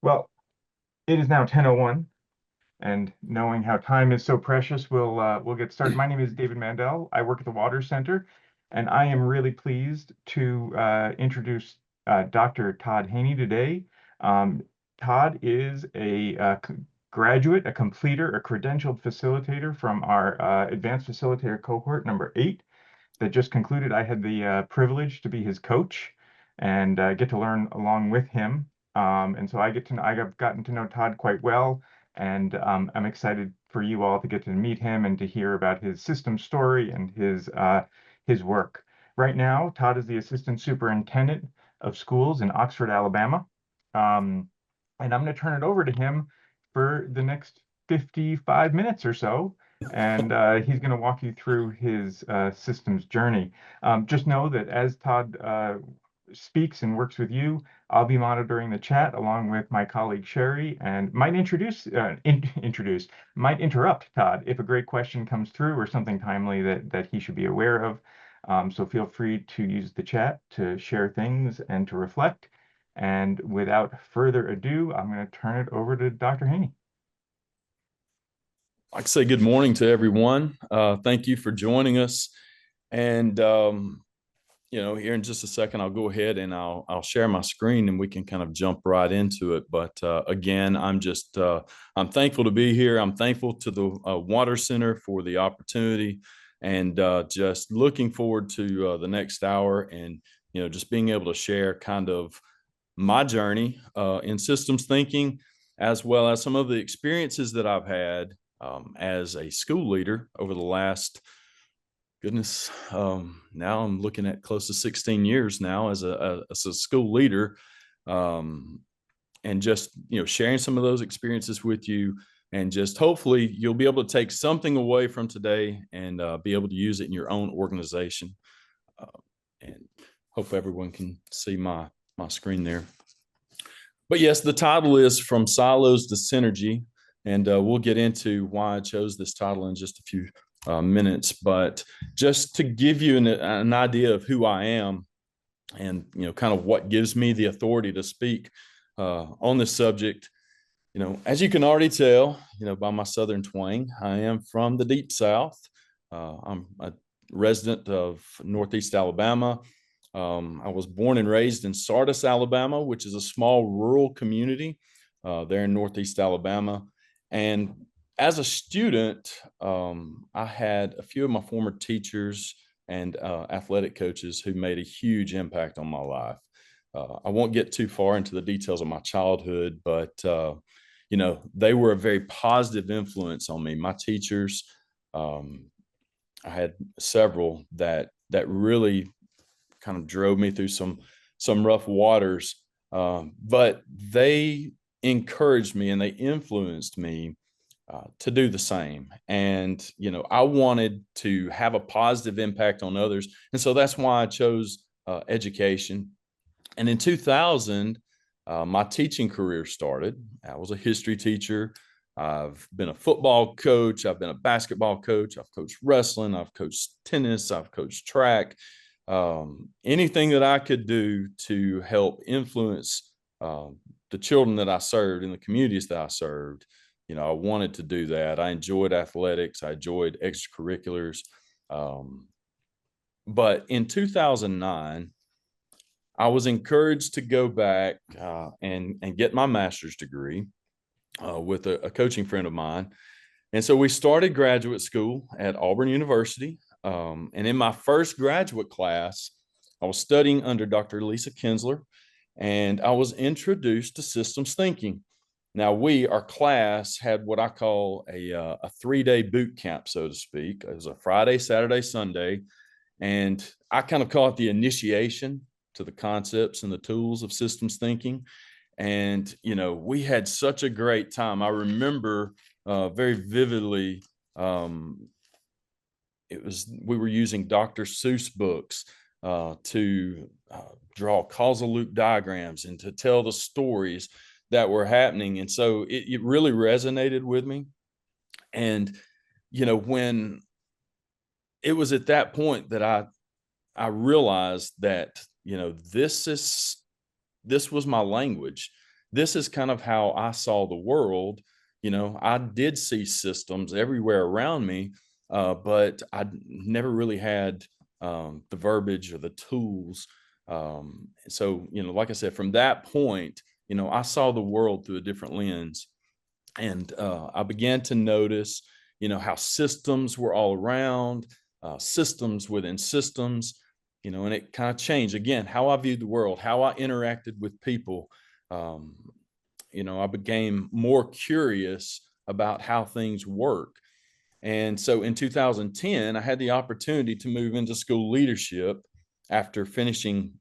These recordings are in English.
Well, it is now 10:01, and knowing how time is so precious, we'll get started. My name is David Mandel. I work at the Water Center, and I am really pleased to introduce Dr. Todd Haney today. Um, Todd is a graduate, a completer, a credentialed facilitator from our advanced facilitator cohort number 8 that just concluded. I had the privilege to be his coach and get to learn along with him. And so I have gotten to know Todd quite well, and I'm excited for you all to get to meet him and to hear about his system story and his work. Right now, Todd is the assistant superintendent of schools in Oxford, Alabama. Um, and I'm going to turn it over to him for the next 55 minutes or so, and he's going to walk you through his systems journey. Just know that as Todd speaks and works with you, I'll be monitoring the chat along with my colleague Sherry, and might might interrupt Todd if a great question comes through or something timely that he should be aware of. So feel free to use the chat to share things and to reflect. And without further ado, I'm going to turn it over to Dr. Haney. I'd say good morning to everyone. Thank you for joining us. And, here in just a second, I'll go ahead and I'll share my screen and we can kind of jump right into it. But again, I'm thankful to be here. I'm thankful to the Water Center for the opportunity, and just looking forward to the next hour, and, just being able to share kind of my journey in systems thinking, as well as some of the experiences that I've had as a school leader over the last, now I'm looking at close to 16 years now as a school leader, and just, sharing some of those experiences with you, and just hopefully you'll be able to take something away from today and be able to use it in your own organization. And hope everyone can see my screen there. But yes, the title is From Silos to Synergy, and we'll get into why I chose this title in just a few minutes. But just to give you an idea of who I am, and kind of what gives me the authority to speak on this subject. As you can already tell, by my Southern twang, I am from the Deep South. I'm a resident of Northeast Alabama. I was born and raised in Sardis, Alabama, which is a small rural community there in Northeast Alabama. And as a student, I had a few of my former teachers and athletic coaches who made a huge impact on my life. I won't get too far into the details of my childhood, but they were a very positive influence on me. My teachers, I had several that really kind of drove me through some rough waters, but they encouraged me and they influenced me to do the same. And I wanted to have a positive impact on others, and so that's why I chose education. And in 2000, my teaching career started. I was a history teacher. I've been a football coach. I've been a basketball coach. I've coached wrestling. I've coached tennis. I've coached track. Anything that I could do to help influence the children that I served in the communities that I served, I wanted to do that. I enjoyed athletics. I enjoyed extracurriculars. But in 2009, I was encouraged to go back and get my master's degree with a coaching friend of mine. And so we started graduate school at Auburn University. And in my first graduate class, I was studying under Dr. Lisa Kinsler, and I was introduced to systems thinking. Now, our class had what I call a 3-day boot camp, so to speak. It was a Friday, Saturday, Sunday. And I kind of call it the initiation to the concepts and the tools of systems thinking. And, we had such a great time. I remember very vividly, we were using Dr. Seuss books to draw causal loop diagrams and to tell the stories that were happening. And so it really resonated with me. And, when it was at that point that I realized that, this was my language. this is kind of how I saw the world. I did see systems everywhere around me, but I never really had the verbiage or the tools. So, like I said, from that point, I saw the world through a different lens. And I began to notice, how systems were all around, systems within systems, and it kind of changed again how I viewed the world, how I interacted with people. Um, I became more curious about how things work. And so in 2010, I had the opportunity to move into school leadership after finishing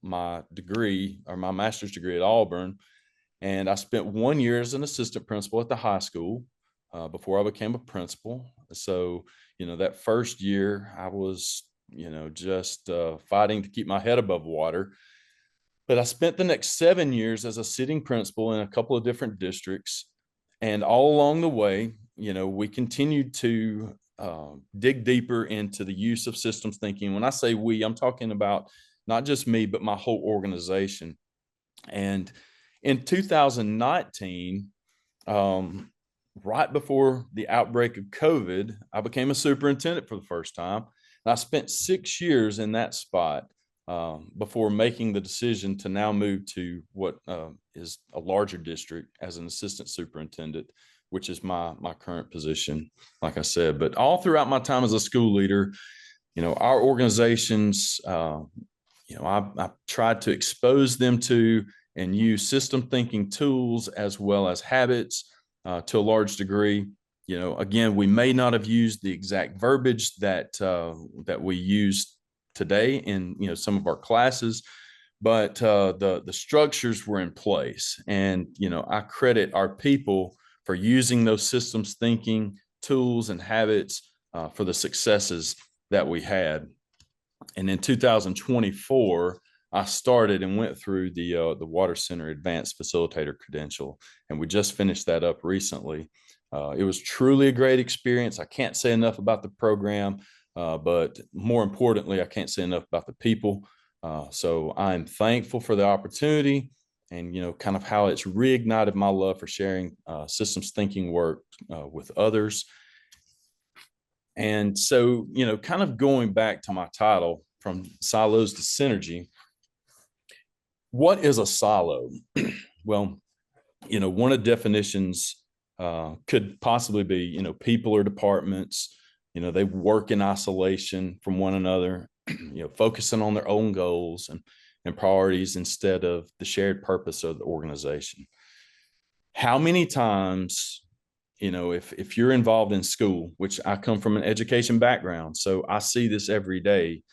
my degree, or my master's degree at Auburn. And I spent 1 year as an assistant principal at the high school before I became a principal. So, that first year I was, just fighting to keep my head above water. But I spent the next 7 years as a sitting principal in a couple of different districts. And all along the way, we continued to dig deeper into the use of systems thinking. When I say we, I'm talking about not just me, but my whole organization. And in 2019, right before the outbreak of COVID, I became a superintendent for the first time. And I spent 6 years in that spot before making the decision to now move to what is a larger district as an assistant superintendent, which is my current position, like I said. But all throughout my time as a school leader, our organizations, I tried to expose them to and use system thinking tools as well as habits to a large degree. Again, we may not have used the exact verbiage that we use today in some of our classes, but the structures were in place. And I credit our people for using those systems thinking tools and habits for the successes that we had. And in 2024, I started and went through the Water Center Advanced Facilitator credential, and we just finished that up recently. It was truly a great experience. I can't say enough about the program, but more importantly, I can't say enough about the people. So I'm thankful for the opportunity, and kind of how it's reignited my love for sharing systems thinking work with others. And so, kind of going back to my title, from silos to synergy. What is a silo? Well, one of the definitions could possibly be, people or departments, they work in isolation from one another, focusing on their own goals and priorities instead of the shared purpose of the organization. How many times, if you're involved in school, which I come from an education background, so I see this every day,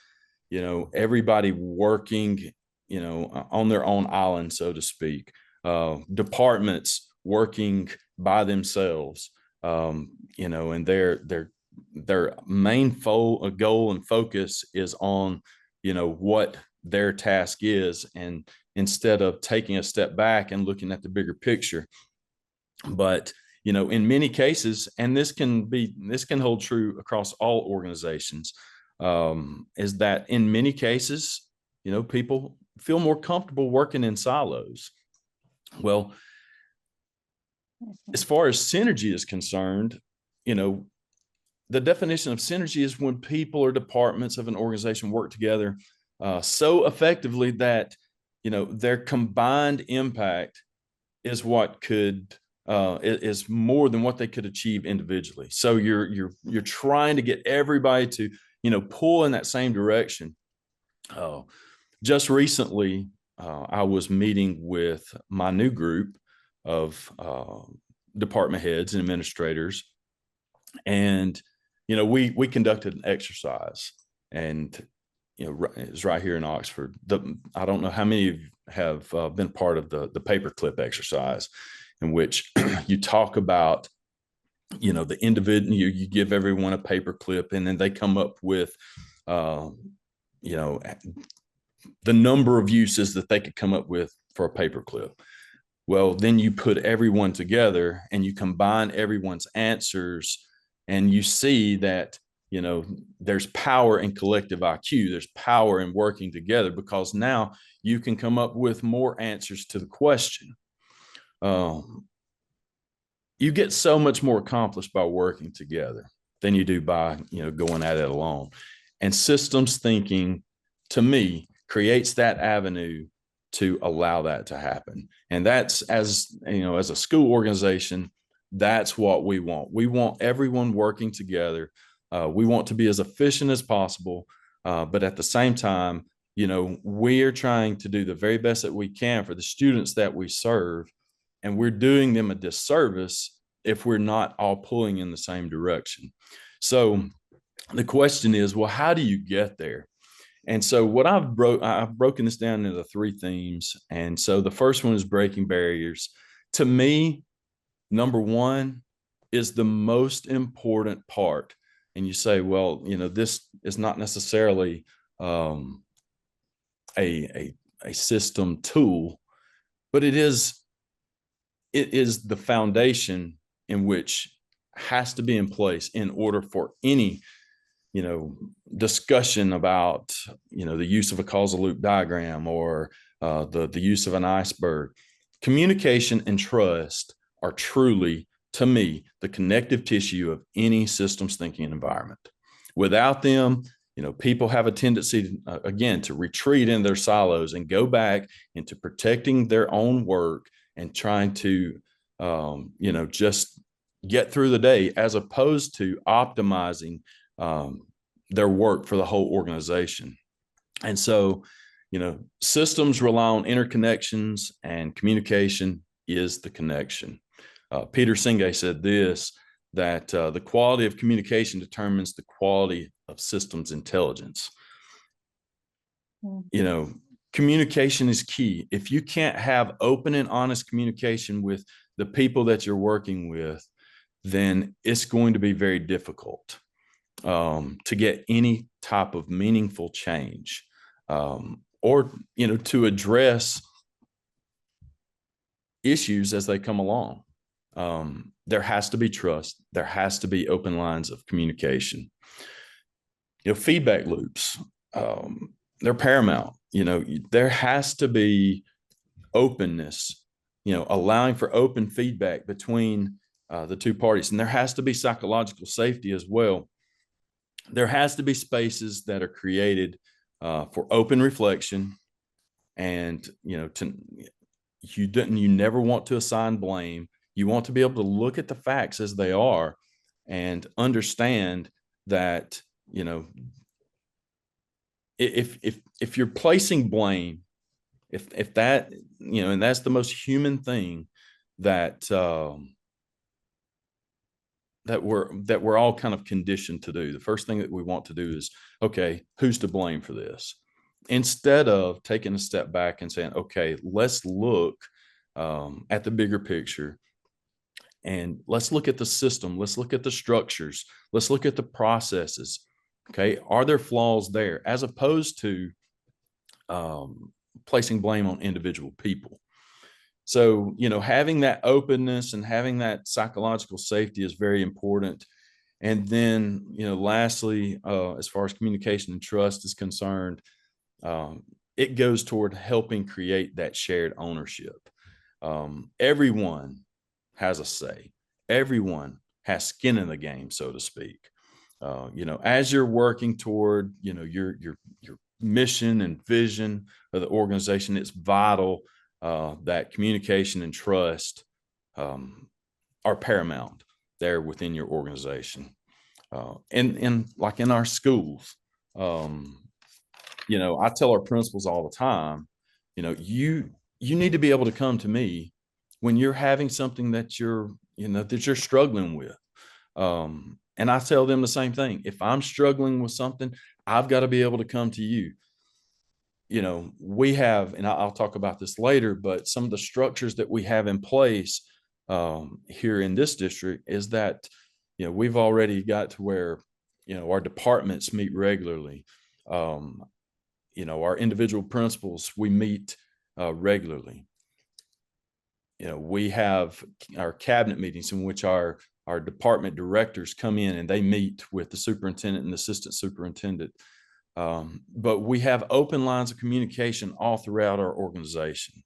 everybody working, on their own island, so to speak, departments working by themselves, and their main goal and focus is on, what their task is, and instead of taking a step back and looking at the bigger picture. But in many cases, and this can hold true across all organizations, is that in many cases, people feel more comfortable working in silos. Well, as far as synergy is concerned, the definition of synergy is when people or departments of an organization work together so effectively that, their combined impact is what could is more than what they could achieve individually. So you're trying to get everybody to, pull in that same direction. Just recently, I was meeting with my new group of department heads and administrators, and we conducted an exercise, and it's right here in Oxford. I don't know how many of you have been part of the paperclip exercise, in which you talk about, the individual, you give everyone a paper clip, and then they come up with, the number of uses that they could come up with for a paper clip. Well, then you put everyone together and you combine everyone's answers, and you see that, there's power in collective IQ. There's power in working together, because now you can come up with more answers to the question. You get so much more accomplished by working together than you do by, going at it alone. And systems thinking, to me, creates that avenue to allow that to happen. And that's, as a school organization, that's what we want. We want everyone working together. We want to be as efficient as possible. But at the same time, we're trying to do the very best that we can for the students that we serve. And we're doing them a disservice if we're not all pulling in the same direction. So the question is, well, how do you get there? And so what I've broken this down into 3 themes. And so the first one is breaking barriers. To me, number 1 is the most important part. And you say, well, this is not necessarily a system tool, but it is the foundation in which has to be in place in order for any discussion about the use of a causal loop diagram or the use of an iceberg. Communication and trust are truly, to me, the connective tissue of any systems thinking environment. Without them, people have a tendency again to retreat in their silos and go back into protecting their own work and trying to just get through the day, as opposed to optimizing their work for the whole organization. And so, systems rely on interconnections, and communication is the connection. Peter Senge said this, that the quality of communication determines the quality of systems intelligence. Communication is key. If you can't have open and honest communication with the people that you're working with, then it's going to be very difficult to get any type of meaningful change, or to address issues as they come along. There has to be trust. There has to be open lines of communication. Feedback loops, they're paramount. There has to be openness, allowing for open feedback between the 2 parties. And there has to be psychological safety as well. There has to be spaces that are created for open reflection, and you never want to assign blame. You want to be able to look at the facts as they are and understand that if you're placing blame, if that and that's the most human thing that we're all kind of conditioned to do. The first thing that we want to do is, okay, who's to blame for this? Instead of taking a step back and saying, okay, let's look at the bigger picture, and let's look at the system. Let's look at the structures. Let's look at the processes. Okay, are there flaws there? As opposed to placing blame on individual people. So, having that openness and having that psychological safety is very important. And then, lastly, as far as communication and trust is concerned, it goes toward helping create that shared ownership. Everyone has a say. Everyone has skin in the game, so to speak. As you're working toward, your mission and vision of the organization, it's vital that communication and trust are paramount there within your organization. And like in our schools, I tell our principals all the time, you need to be able to come to me when you're having something that you're struggling with. And I tell them the same thing. If I'm struggling with something, I've got to be able to come to you. We have, and I'll talk about this later, but some of the structures that we have in place here in this district is that, we've already got to where, our departments meet regularly. Our individual principals, we meet regularly. We have our cabinet meetings in which our department directors come in and they meet with the superintendent and the assistant superintendent. But we have open lines of communication all throughout our organization.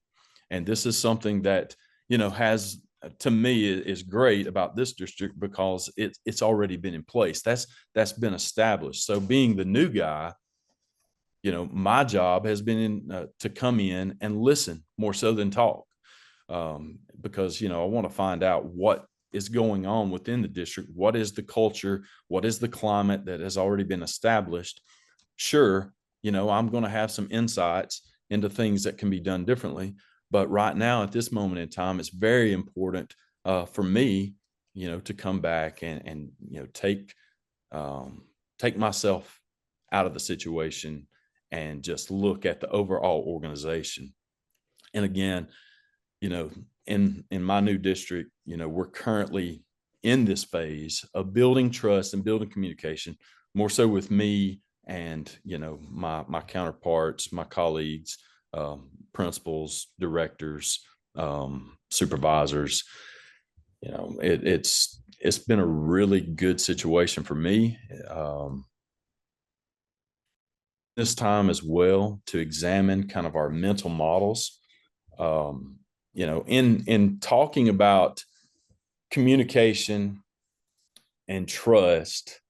And this is something that, has to me is great about this district because it's already been in place. That's been established. So being the new guy, my job has been to come in and listen more so than talk, because I want to find out what is going on within the district. What is the culture? What is the climate that has already been established? Sure, I'm going to have some insights into things that can be done differently. But right now, at this moment in time, it's very important for me, to come back and take myself out of the situation and just look at the overall organization. And again, in my new district, we're currently in this phase of building trust and building communication, more so with me and my counterparts, my colleagues, principals, directors, supervisors. It's been a really good situation for me. This time as well to examine kind of our mental models. In talking about communication and trust,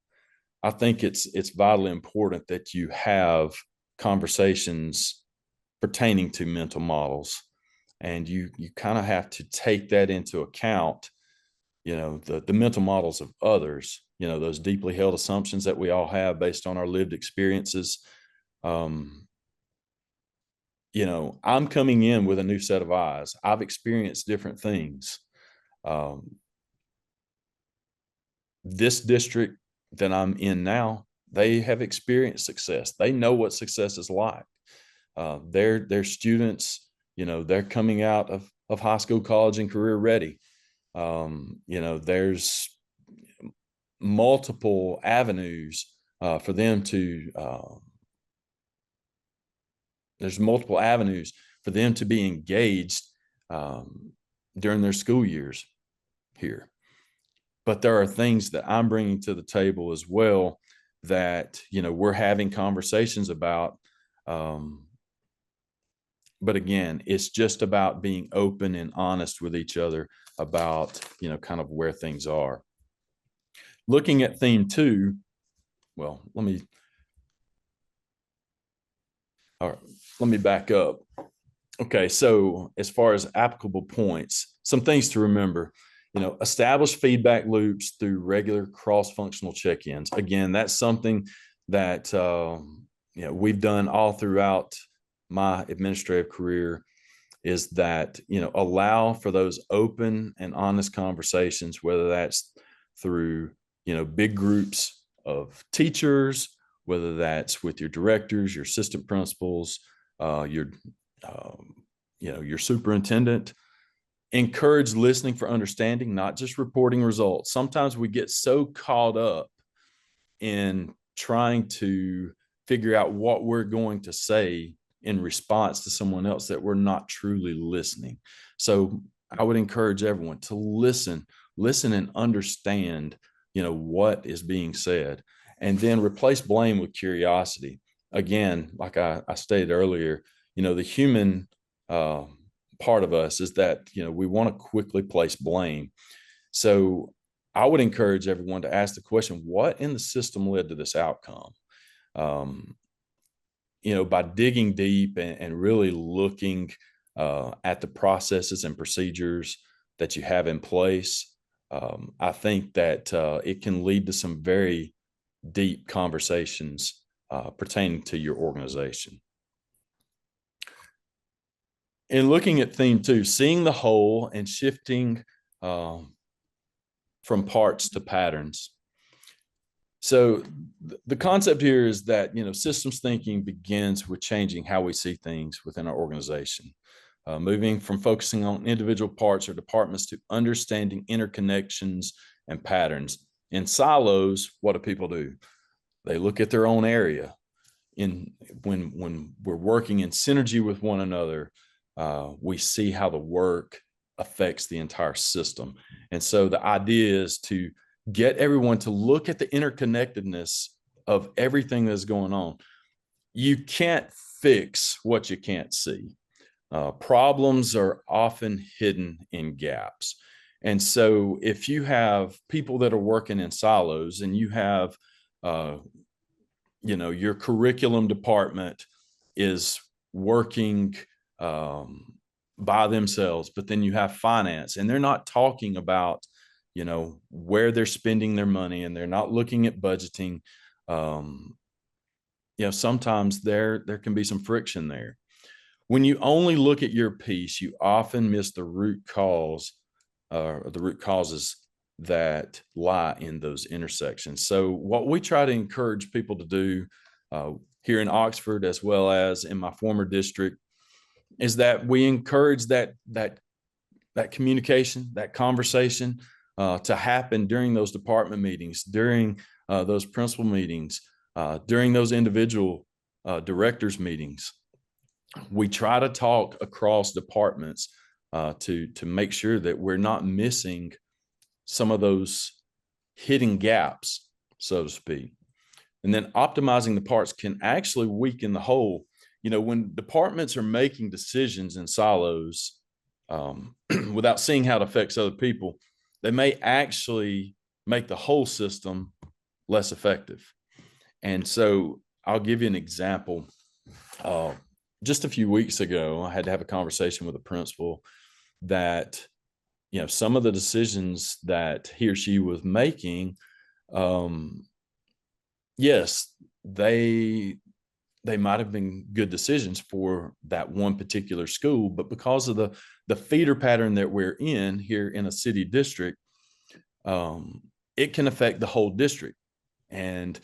I think it's vitally important that you have conversations pertaining to mental models, and you kind of have to take that into account. The mental models of others. Those deeply held assumptions that we all have based on our lived experiences. I'm coming in with a new set of eyes. I've experienced different things. This district that I'm in now, they have experienced success. They know what success is like. Their students, they're coming out of high school, college, and career ready. There's multiple avenues for them to be engaged during their school years here. But there are things that I'm bringing to the table as well that, we're having conversations about. But again, it's just about being open and honest with each other about, kind of where things are. Looking at theme 2, well, let me back up. Okay, so as far as applicable points, some things to remember. Establish feedback loops through regular cross-functional check-ins. Again, that's something that we've done all throughout my administrative career, is that allow for those open and honest conversations, whether that's through big groups of teachers, whether that's with your directors, your assistant principals, your superintendent. Encourage listening for understanding, not just reporting results. Sometimes we get so caught up in trying to figure out what we're going to say in response to someone else that we're not truly listening. So I would encourage everyone to listen and understand, what is being said, and then replace blame with curiosity. Again, like I stated earlier, the human part of us is that, we want to quickly place blame. So I would encourage everyone to ask the question, what in the system led to this outcome? By digging deep and really looking at the processes and procedures that you have in place, I think that it can lead to some very deep conversations pertaining to your organization. In looking at theme 2, seeing the whole and shifting from parts to patterns. So the concept here is that, systems thinking begins with changing how we see things within our organization, moving from focusing on individual parts or departments to understanding interconnections and patterns. In silos, what do people do? They look at their own area. When we're working in synergy with one another, we see how the work affects the entire system. And so the idea is to get everyone to look at the interconnectedness of everything that's going on. You can't fix what you can't see. Problems are often hidden in gaps. And so if you have people that are working in silos and you have, your curriculum department is working by themselves, but then you have finance and they're not talking about, where they're spending their money and they're not looking at budgeting. Sometimes there can be some friction there. When you only look at your piece, you often miss the root cause or the root causes that lie in those intersections. So what we try to encourage people to do here in Oxford, as well as in my former district, is that we encourage that communication, that conversation to happen during those department meetings, during those principal meetings, during those individual directors meetings. We try to talk across departments to make sure that we're not missing some of those hidden gaps, so to speak. And then optimizing the parts can actually weaken the whole. When departments are making decisions in silos without seeing how it affects other people, they may actually make the whole system less effective. And so I'll give you an example. Just a few weeks ago, I had to have a conversation with a principal that, some of the decisions that he or she was making, yes, they might have been good decisions for that one particular school, but because of the feeder pattern that we're in here in a city district, it can affect the whole district. And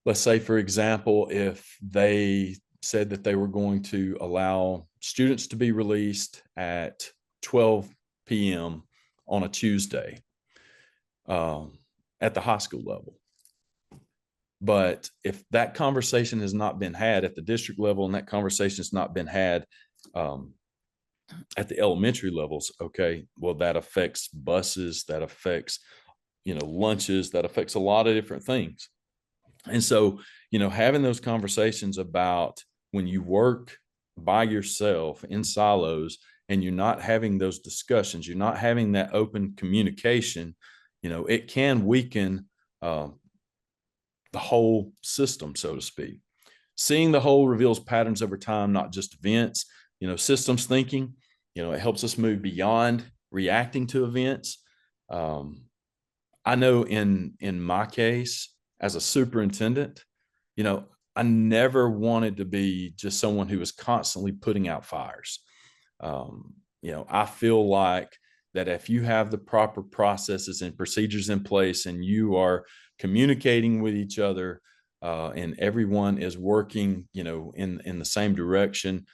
let's say, for example, if they said that they were going to allow students to be released at 12 p.m. on a Tuesday at the high school level. But if that conversation has not been had at the district level and that conversation has not been had at the elementary levels, okay, well, that affects buses, that affects, lunches, that affects a lot of different things. And so, having those conversations about when you work by yourself in silos and you're not having those discussions, you're not having that open communication, it can weaken the whole system, so to speak. Seeing the whole reveals patterns over time, not just events. Systems thinking, it helps us move beyond reacting to events. I know in my case, as a superintendent, I never wanted to be just someone who was constantly putting out fires. I feel like that if you have the proper processes and procedures in place and you are communicating with each other and everyone is working, in the same direction,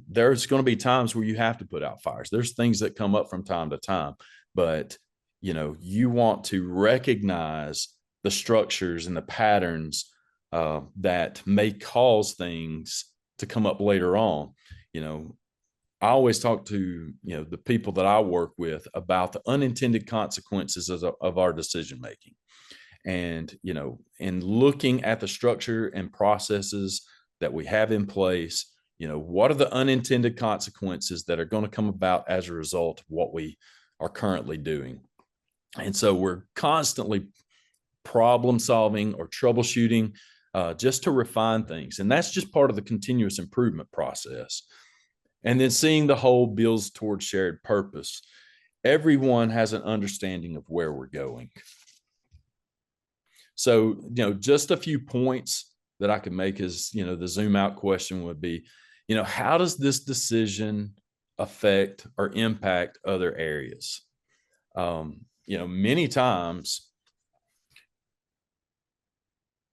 there's going to be times where you have to put out fires. There's things that come up from time to time, but you want to recognize the structures and the patterns that may cause things to come up later on. I always talk to, the people that I work with about the unintended consequences of our decision making. And, in looking at the structure and processes that we have in place, what are the unintended consequences that are going to come about as a result of what we are currently doing? And so we're constantly problem solving or troubleshooting just to refine things. And that's just part of the continuous improvement process. And then seeing the whole builds towards shared purpose. Everyone has an understanding of where we're going. So, just a few points that I could make is, the zoom out question would be, how does this decision affect or impact other areas? Many times,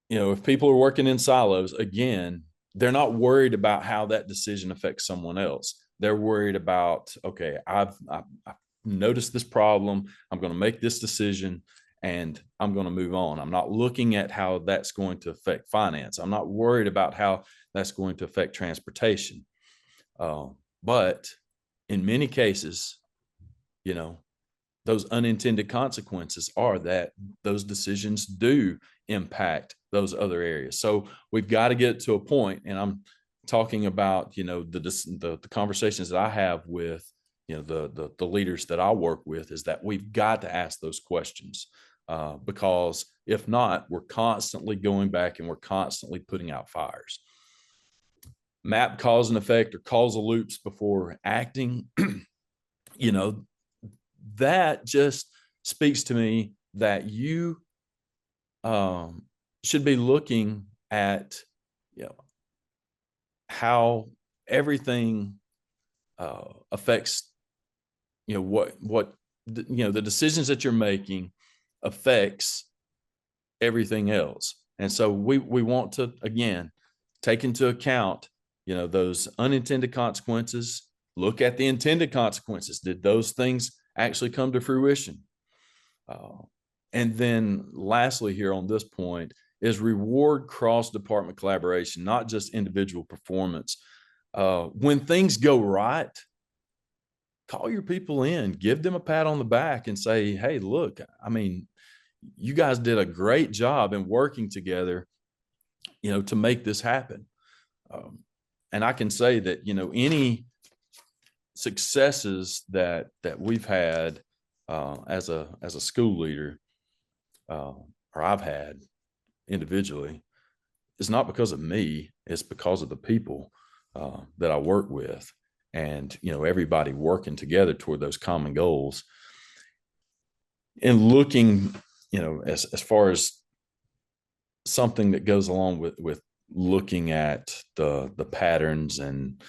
if people are working in silos, again, they're not worried about how that decision affects someone else. They're worried about, okay, I've noticed this problem. I'm going to make this decision and I'm going to move on. I'm not looking at how that's going to affect finance. I'm not worried about how that's going to affect transportation. But in many cases, those unintended consequences are that those decisions do impact those other areas. So we've got to get to a point, and I'm talking about, the conversations that I have with, the leaders that I work with, is that we've got to ask those questions, because if not, we're constantly going back and we're constantly putting out fires. Map cause and effect or causal loops before acting. That just speaks to me that you should be looking at, how everything affects, the decisions that you're making affects everything else. And so we want to, again, take into account, those unintended consequences, look at the intended consequences. Did those things actually come to fruition? And then lastly, here on this point, is reward cross-department collaboration, not just individual performance. When things go right, call your people in, give them a pat on the back and say, hey, look, I mean, you guys did a great job in working together, to make this happen. And I can say that, any successes that we've had as a school leader, or I've had individually, is not because of me, it's because of the people that I work with, and everybody working together toward those common goals. And looking, as far as something that goes along with looking at the patterns, and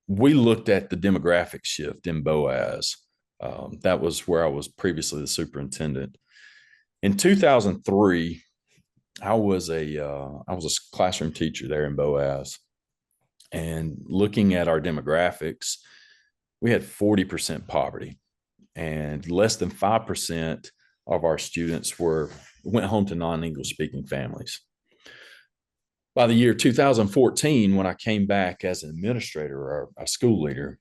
we looked at the demographic shift in Boaz. That was where I was previously the superintendent. In 2003, I was a classroom teacher there in Boaz, and looking at our demographics, we had 40% poverty, and less than 5% of our students went home to non-English speaking families. By the year 2014, when I came back as an administrator or a school leader,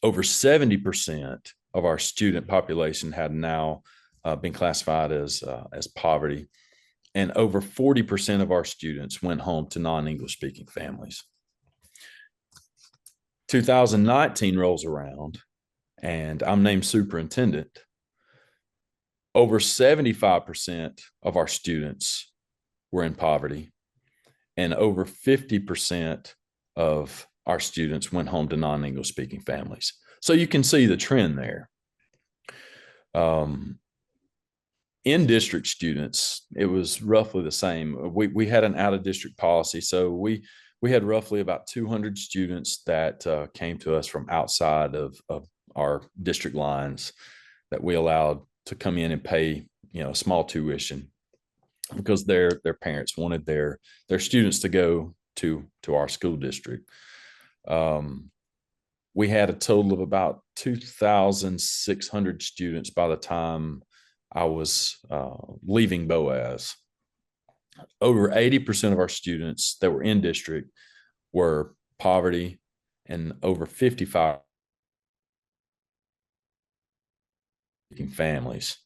over 70% of our student population had now been classified as poverty, and over 40% of our students went home to non-English speaking families. 2019 rolls around, and I'm named superintendent. Over 75% of our students were in poverty, and over 50% of our students went home to non-English speaking families. So you can see the trend there. In-district students, it was roughly the same. We had an out-of-district policy, so we had roughly about 200 students that came to us from outside of our district lines that we allowed to come in and pay, a small tuition, because their parents wanted their students to go to our school district. We had a total of about 2,600 students by the time I was leaving Boaz. Over 80% of our students that were in district were poverty, and over 55 families.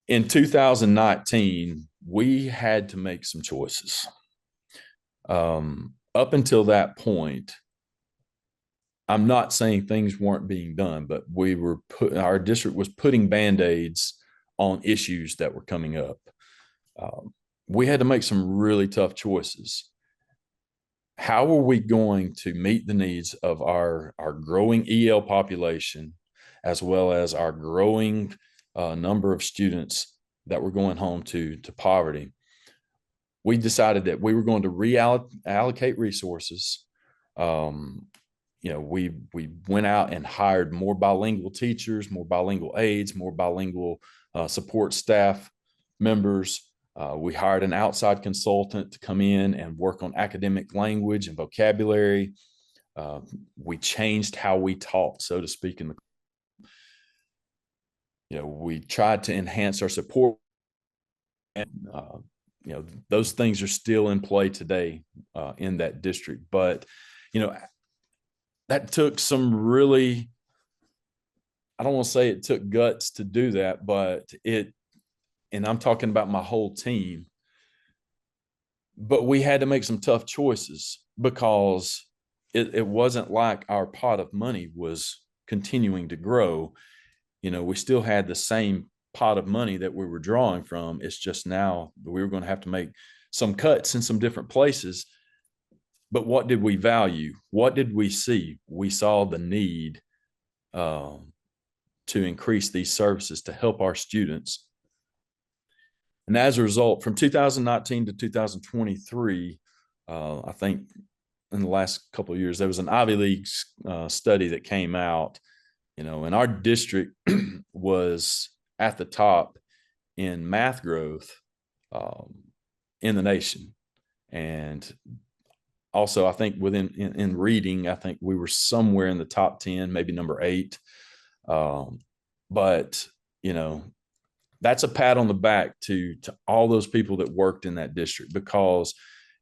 In 2019, we had to make some choices. Up until that point, I'm not saying things weren't being done, but our district was putting Band-Aids on issues that were coming up. We had to make some really tough choices. How are we going to meet the needs of our growing EL population, as well as our growing number of students that were going home to poverty? We decided that we were going to reallocate resources. We went out and hired more bilingual teachers, more bilingual aides, more bilingual support staff members. We hired an outside consultant to come in and work on academic language and vocabulary. We changed how we taught, so to speak, we tried to enhance our support. And, those things are still in play today in that district. But, that took some really, I don't want to say it took guts to do that, but and I'm talking about my whole team, but we had to make some tough choices because it wasn't like our pot of money was continuing to grow. We still had the same pot of money that we were drawing from. It's just now we were going to have to make some cuts in some different places. But what did we value? What did we see? We saw the need to increase these services to help our students. And as a result, from 2019 to 2023, I think in the last couple of years, there was an Ivy League study that came out, and our district was at the top in math growth in the nation. And also, I think in reading, I think we were somewhere in the top 10, maybe number 8. But, that's a pat on the back to all those people that worked in that district, because,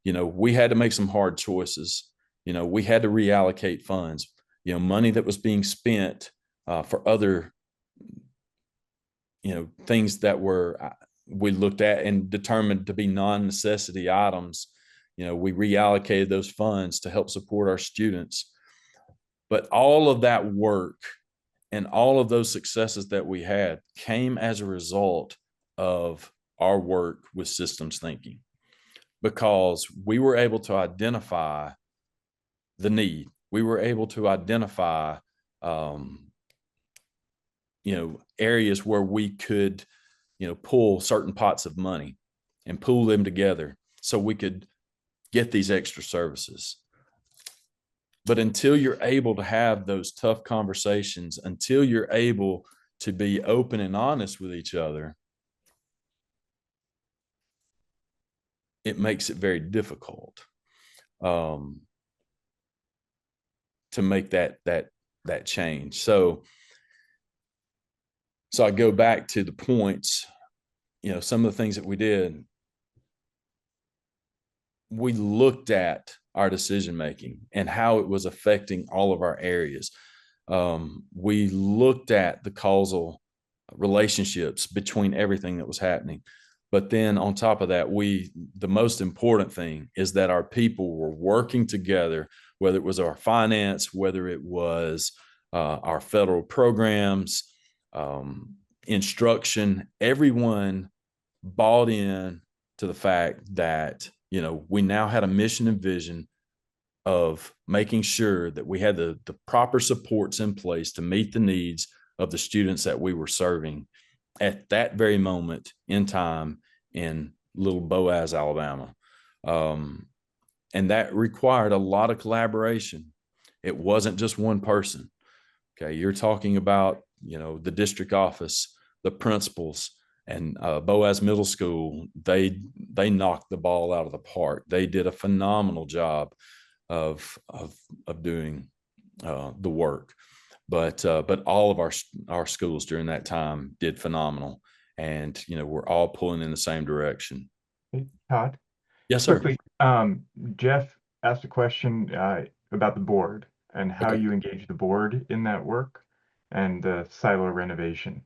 we had to make some hard choices. We had to reallocate funds, money that was being spent for other, things that we looked at and determined to be non-necessity items. We reallocated those funds to help support our students. But all of that work and all of those successes that we had came as a result of our work with systems thinking, because we were able to identify the need. We were able to identify, areas where we could, pull certain pots of money and pool them together so we could get these extra services. But until you're able to have those tough conversations, until you're able to be open and honest with each other, it makes it very difficult to make that change. So I go back to the points, some of the things that we did. We looked at our decision making and how it was affecting all of our areas. We looked at the causal relationships between everything that was happening. But then on top of that, the most important thing is that our people were working together, whether it was our finance, whether it was our federal programs, instruction. Everyone bought in to the fact that we now had a mission and vision of making sure that we had the proper supports in place to meet the needs of the students that we were serving at that very moment in time in Little Boaz, Alabama. And that required a lot of collaboration. It wasn't just one person. Okay, you're talking about, the district office, the principals, and Boaz Middle School. They knocked the ball out of the park. They did a phenomenal job of doing the work. But all of our schools during that time did phenomenal, and we're all pulling in the same direction. Hey, Todd. Yes, sir. Quickly, Jeff asked a question about the board and how Okay. you engage the board in that work and the silo renovation.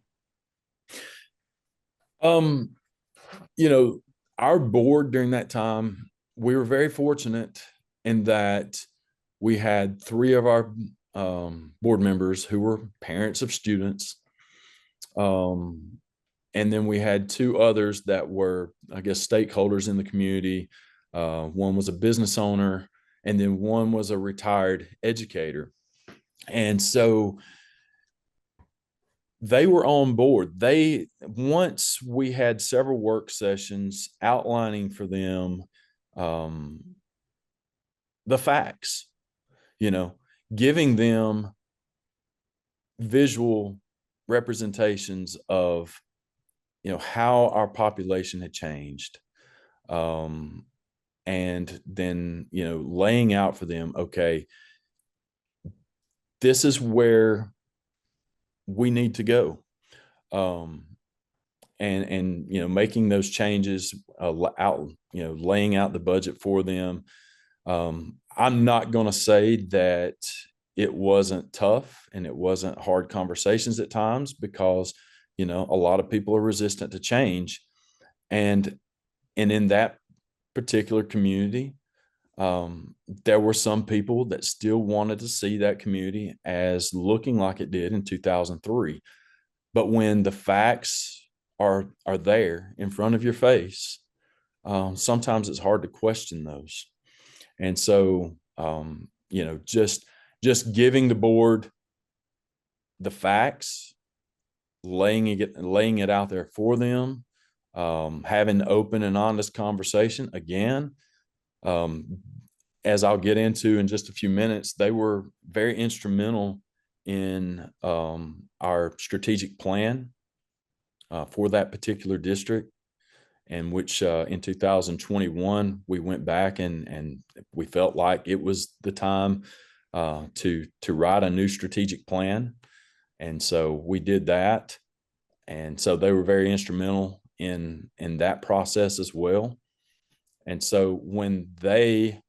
Our board during that time, we were very fortunate in that we had 3 of our board members who were parents of students. And then we had 2 others that were, I guess, stakeholders in the community. One was a business owner, and then one was a retired educator. And so they were on board. Once we had several work sessions outlining for them the facts, giving them visual representations of, how our population had changed. And then, laying out for them, okay, this is where we need to go. And making those changes, laying out the budget for them. I'm not going to say that it wasn't tough and it wasn't hard conversations at times, because, a lot of people are resistant to change. And in that particular community, there were some people that still wanted to see that community as looking like it did in 2003. But when the facts are there in front of your face, sometimes it's hard to question those. And so, just giving the board the facts, laying it out there for them, having open and honest conversation. Again, as I'll get into in just a few minutes, they were very instrumental in our strategic plan for that particular district, in which in 2021 we went back and we felt like it was the time to write a new strategic plan, and so we did that. And so they were very instrumental in that process as well. And so when they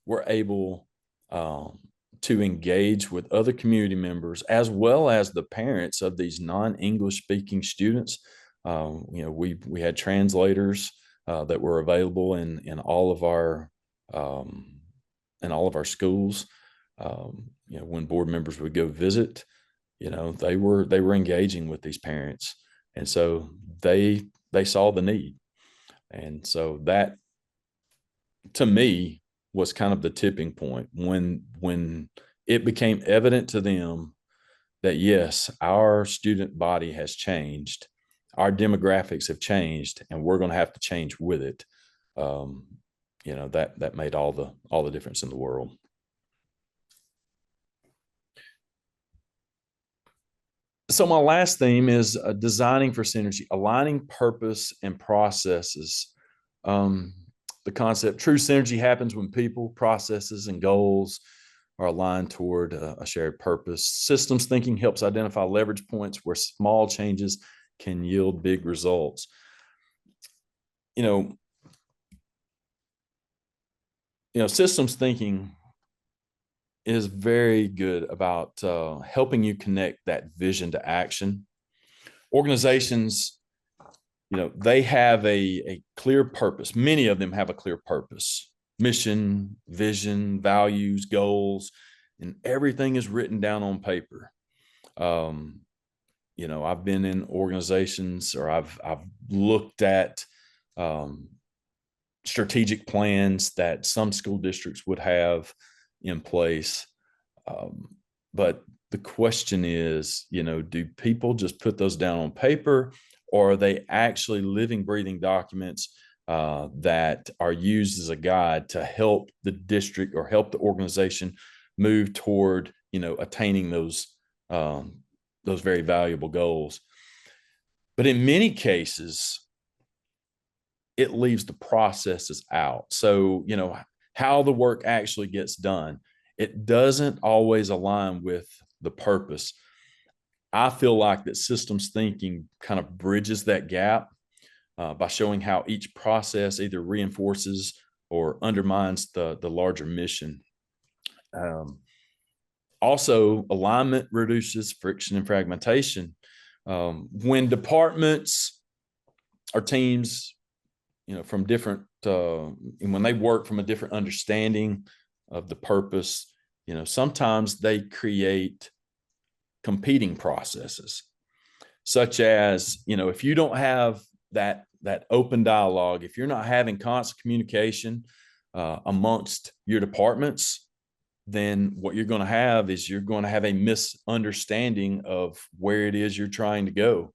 were able to engage with other community members, as well as the parents of these non-English speaking students, we had translators that were available in all of our schools. When board members would go visit, they were engaging with these parents, and so they saw the need. And so that, to me, was kind of the tipping point when it became evident to them that, yes, our student body has changed, our demographics have changed, and we're going to have to change with it. That made all the difference in the world. So my last theme is designing for synergy, aligning purpose and processes. The concept, true synergy happens when people, processes, and goals are aligned toward a shared purpose. Systems thinking helps identify leverage points where small changes can yield big results. Systems thinking is very good about helping you connect that vision to action. Organizations, they have a clear purpose. Many of them have a clear purpose, mission, vision, values, goals, and everything is written down on paper. I've been in organizations, or I've looked at strategic plans that some school districts would have in place. But the question is, do people just put those down on paper, or are they actually living, breathing documents that are used as a guide to help the district or help the organization move toward, attaining those very valuable goals? But in many cases, it leaves the processes out. So, how the work actually gets done, it doesn't always align with the purpose. I feel like that systems thinking kind of bridges that gap by showing how each process either reinforces or undermines the larger mission. Also, alignment reduces friction and fragmentation. When departments or teams, from different, when they work from a different understanding of the purpose, sometimes they create competing processes, such as, if you don't have that open dialogue, if you're not having constant communication amongst your departments, then what you're going to have is you're going to have a misunderstanding of where it is you're trying to go.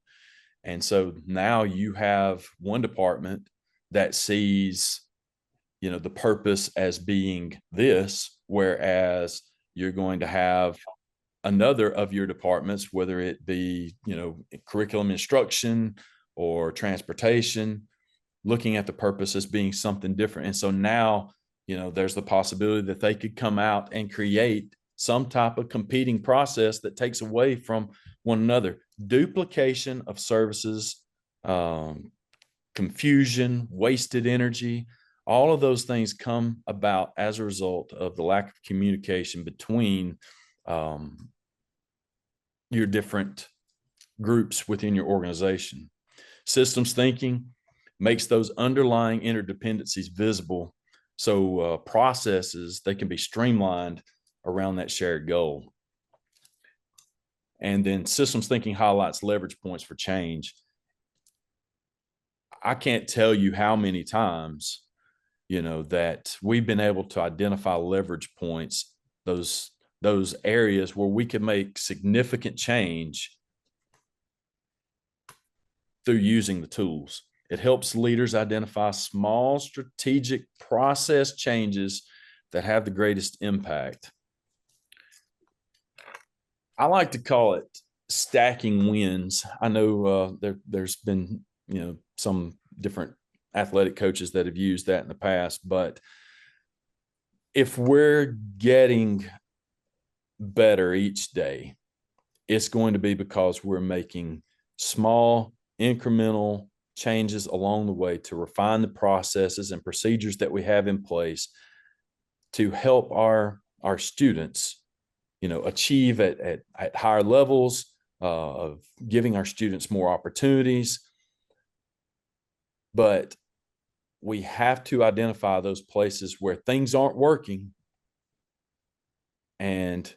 And so now you have one department that sees, the purpose as being this, whereas you're going to have another of your departments, whether it be, curriculum instruction or transportation, looking at the purpose as being something different. And so now, there's the possibility that they could come out and create some type of competing process that takes away from one another. Duplication of services, confusion, wasted energy, all of those things come about as a result of the lack of communication between your different groups within your organization. Systems thinking makes those underlying interdependencies visible. So processes, they can be streamlined around that shared goal. And then systems thinking highlights leverage points for change. I can't tell you how many times, that we've been able to identify leverage points, those areas where we can make significant change through using the tools. It helps leaders identify small strategic process changes that have the greatest impact. I like to call it stacking wins. I know there's been, some different athletic coaches that have used that in the past, but if we're getting better each day, it's going to be because we're making small incremental changes along the way to refine the processes and procedures that we have in place to help our students, achieve at higher levels, of giving our students more opportunities. But we have to identify those places where things aren't working and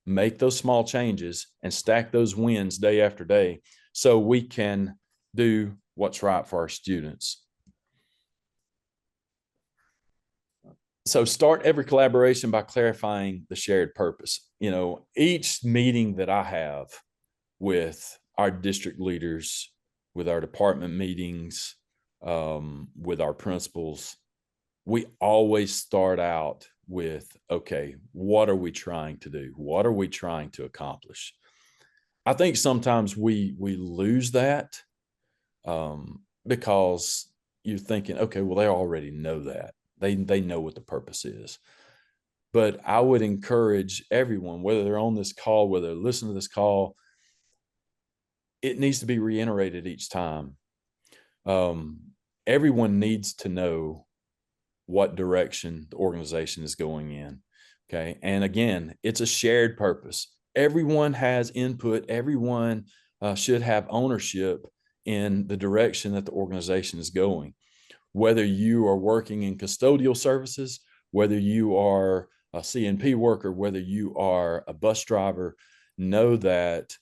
make those small changes and stack those wins day after day so we can do what's right for our students. So start every collaboration by clarifying the shared purpose. Each meeting that I have with our district leaders, with our department meetings, with our principals, we always start out with, okay, what are we trying to do? What are we trying to accomplish? I think sometimes we lose that because you're thinking, okay, well, they already know that. They know what the purpose is. But I would encourage everyone, whether they're on this call, whether they're listening to this call, it needs to be reiterated each time. Everyone needs to know what direction the organization is going in. Okay. And again, it's a shared purpose. Everyone has input. Everyone should have ownership in the direction that the organization is going. Whether you are working in custodial services, whether you are a CNP worker, whether you are a bus driver, know that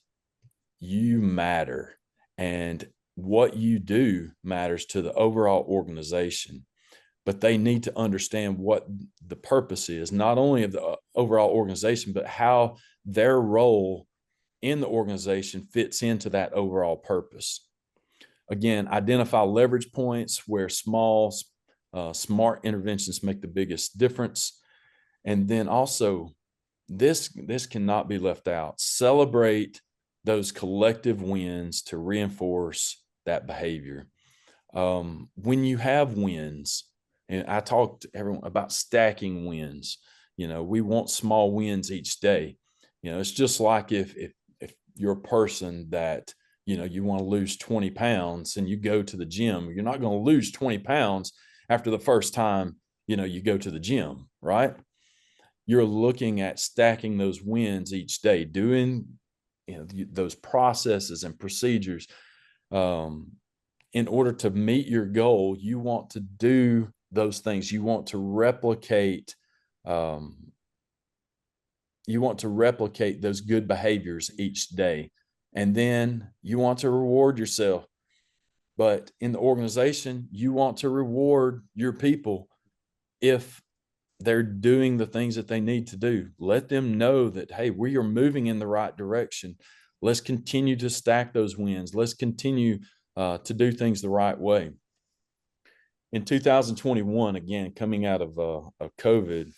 you matter and what you do matters to the overall organization. But they need to understand what the purpose is, not only of the overall organization, but how their role in the organization fits into that overall purpose. Again, identify leverage points where small, smart interventions make the biggest difference. And then also, this cannot be left out. Celebrate those collective wins to reinforce that behavior. When you have wins, and I talked to everyone about stacking wins, we want small wins each day. It's just like if you're a person that, you want to lose 20 pounds and you go to the gym, you're not going to lose 20 pounds after the first time, you go to the gym, right? You're looking at stacking those wins each day, doing, those processes and procedures. In order to meet your goal, you want to do those things. You want to replicate, those good behaviors each day. And then you want to reward yourself. But in the organization, you want to reward your people if they're doing the things that they need to do. Let them know that, hey, we are moving in the right direction. Let's continue to stack those wins. Let's continue to do things the right way. In 2021, again, coming out of COVID,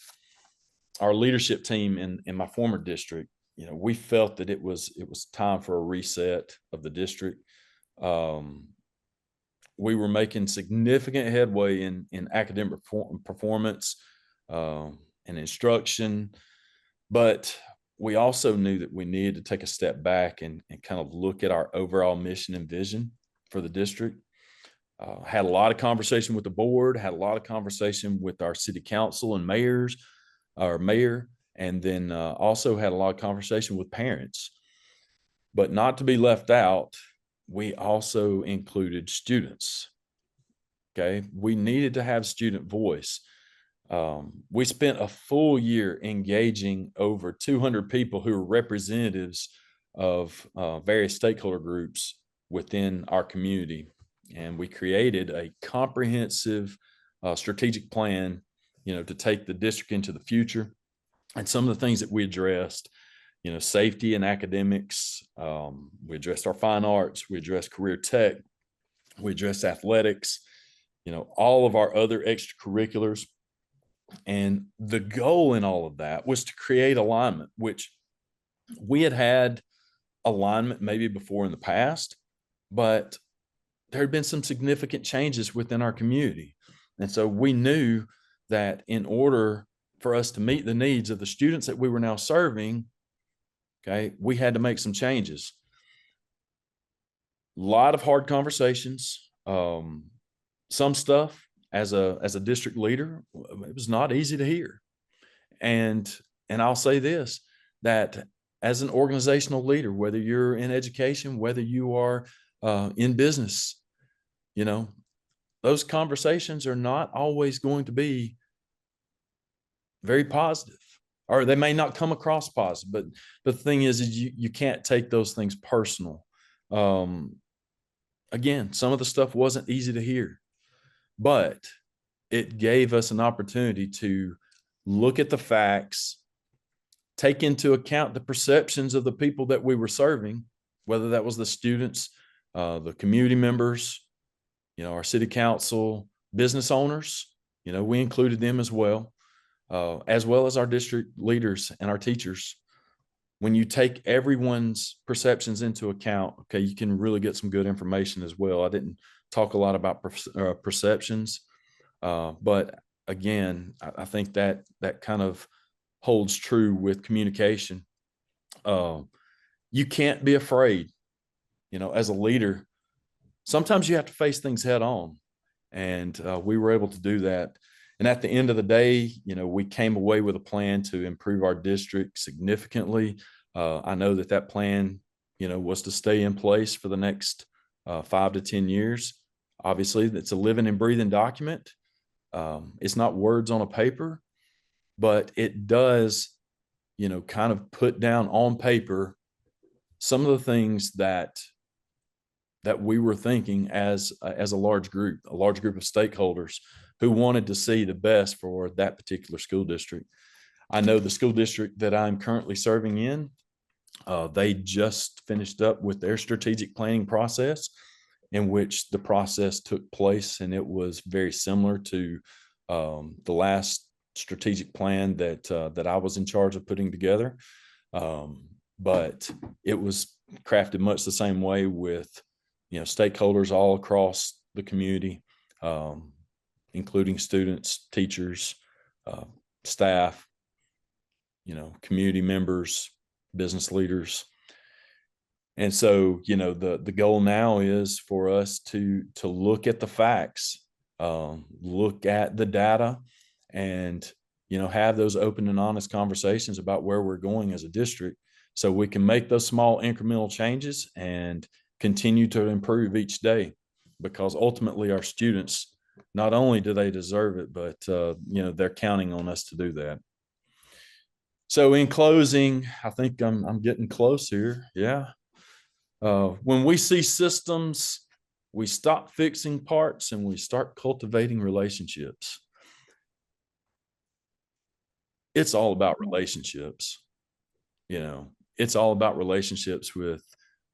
our leadership team in my former district, we felt that it was time for a reset of the district. We were making significant headway in academic performance and instruction, but we also knew that we needed to take a step back and kind of look at our overall mission and vision for the district. Had a lot of conversation with the board, had a lot of conversation with our city council and mayor, and then also had a lot of conversation with parents. But not to be left out, we also included students. Okay. We needed to have student voice. We spent a full year engaging over 200 people who are representatives of various stakeholder groups within our community. And we created a comprehensive strategic plan, to take the district into the future. And some of the things that we addressed, safety and academics. We addressed our fine arts. We addressed career tech. We addressed athletics, all of our other extracurriculars. And the goal in all of that was to create alignment, which we had alignment maybe before in the past, but there had been some significant changes within our community. And so we knew that in order for us to meet the needs of the students that we were now serving, okay, we had to make some changes. A lot of hard conversations. Some stuff as a district leader, it was not easy to hear. And I'll say this, that as an organizational leader, whether you're in education, whether you are in business, those conversations are not always going to be very positive, or they may not come across positive. But the thing is you can't take those things personal. Again, some of the stuff wasn't easy to hear, but it gave us an opportunity to look at the facts, take into account the perceptions of the people that we were serving, whether that was the students, the community members, our city council, business owners, we included them as well as our district leaders and our teachers. When you take everyone's perceptions into account, okay, you can really get some good information as well. I didn't talk a lot about perceptions, but again, I think that kind of holds true with communication. You can't be afraid, as a leader. Sometimes you have to face things head on, and we were able to do that. And at the end of the day, we came away with a plan to improve our district significantly. I know that plan, was to stay in place for the next 5 to 10 years. Obviously, it's a living and breathing document. It's not words on a paper, but it does, kind of put down on paper some of the things that we were thinking as a large group of stakeholders who wanted to see the best for that particular school district. I know the school district that I'm currently serving in, they just finished up with their strategic planning process, in which the process took place, and it was very similar to the last strategic plan that I was in charge of putting together. But it was crafted much the same way with stakeholders all across the community, including students, teachers, staff, community members, business leaders. And so, the goal now is for us to look at the facts, look at the data, and, have those open and honest conversations about where we're going as a district, so we can make those small incremental changes and continue to improve each day, because ultimately our students, not only do they deserve it, but, they're counting on us to do that. So in closing, I think I'm getting close here. Yeah. When we see systems, we stop fixing parts and we start cultivating relationships. It's all about relationships. It's all about relationships with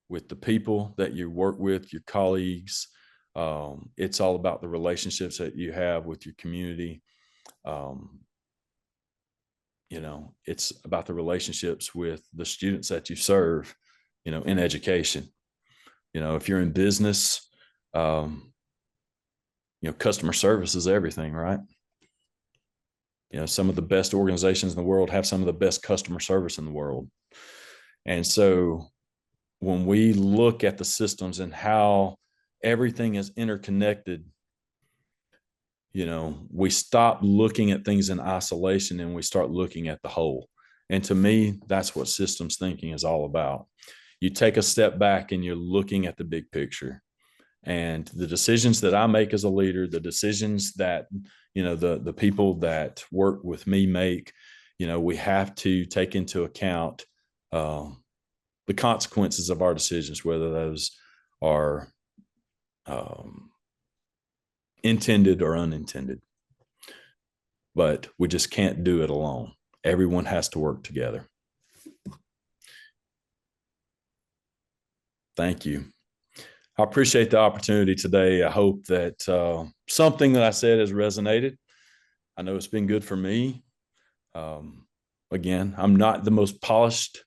the people that you work with, your colleagues. It's all about the relationships that you have with your community. It's about the relationships with the students that you serve, in education. If you're in business, customer service is everything, right? Some of the best organizations in the world have some of the best customer service in the world. And so when we look at the systems and how everything is interconnected, we stop looking at things in isolation and we start looking at the whole. And to me, that's what systems thinking is all about. You take a step back and you're looking at the big picture. And the decisions that I make as a leader, the decisions that, the people that work with me make, we have to take into account the consequences of our decisions, whether those are intended or unintended. But we just can't do it alone. Everyone has to work together. Thank you. I appreciate the opportunity today. I hope that something that I said has resonated. I know it's been good for me. Again, I'm not the most polished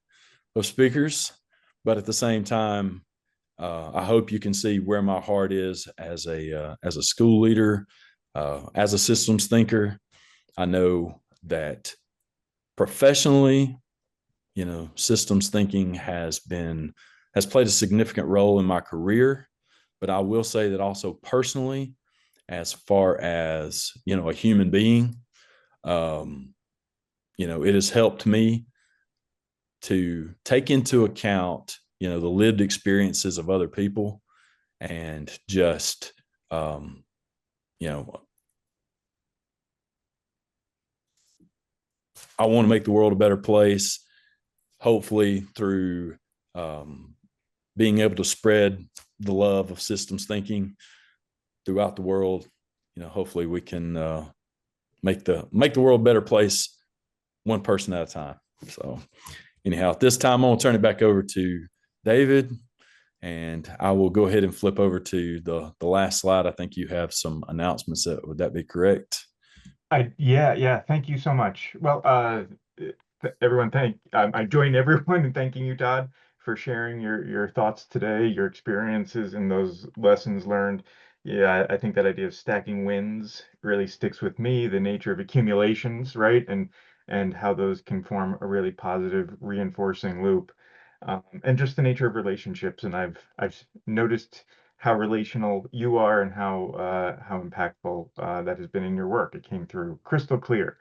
of speakers, but at the same time, I hope you can see where my heart is as a school leader, as a systems thinker. I know that professionally, systems thinking has played a significant role in my career, but I will say that also personally, as far as, a human being, it has helped me to take into account, the lived experiences of other people and just, I want to make the world a better place, hopefully through being able to spread the love of systems thinking throughout the world. Hopefully we can make the world a better place, one person at a time. So anyhow, at this time, I'm going to turn it back over to David, and I will go ahead and flip over to the last slide. I think you have some announcements. Would that be correct? Yeah. Thank you so much. Well, everyone, I join everyone in thanking you, Todd, for sharing your thoughts today, your experiences and those lessons learned. Yeah, I think that idea of stacking wins really sticks with me, the nature of accumulations, right? And how those can form a really positive reinforcing loop. And just the nature of relationships. And I've noticed how relational you are and how impactful that has been in your work. It came through crystal clear.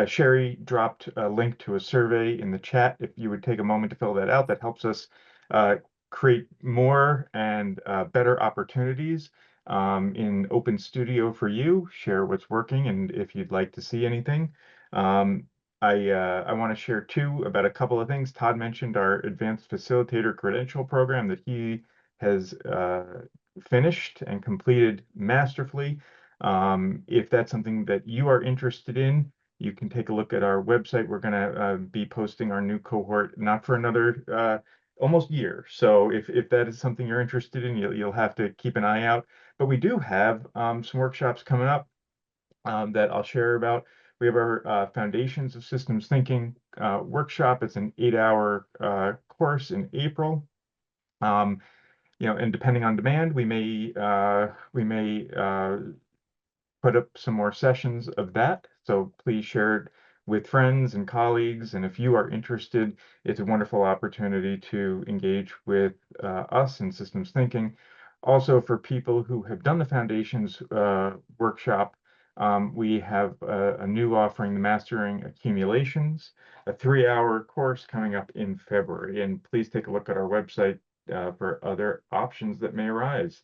Sherry dropped a link to a survey in the chat. If you would take a moment to fill that out, that helps us create more and better opportunities in Open Studio for you. Share what's working, and if you'd like to see anything. I want to share too about a couple of things. Todd mentioned our Advanced Facilitator Credential program that he has finished and completed masterfully. If that's something that you are interested in, you can take a look at our website. We're going to be posting our new cohort, not for another almost year. So if that is something you're interested in, you'll have to keep an eye out. But we do have some workshops coming up that I'll share about. We have our Foundations of Systems Thinking workshop. It's an 8-hour course in April. And depending on demand, we may put up some more sessions of that. So please share it with friends and colleagues. And if you are interested, it's a wonderful opportunity to engage with us in systems thinking. Also, for people who have done the Foundations workshop, we have a new offering, the Mastering Accumulations, a 3-hour course coming up in February. And please take a look at our website for other options that may arise.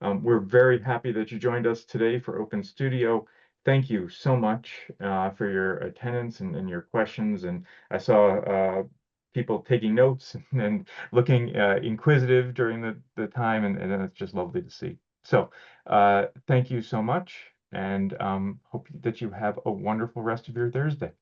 We're very happy that you joined us today for Open Studio. Thank you so much for your attendance and your questions. And I saw people taking notes and looking inquisitive during the time, and it's just lovely to see. So thank you so much, and hope that you have a wonderful rest of your Thursday.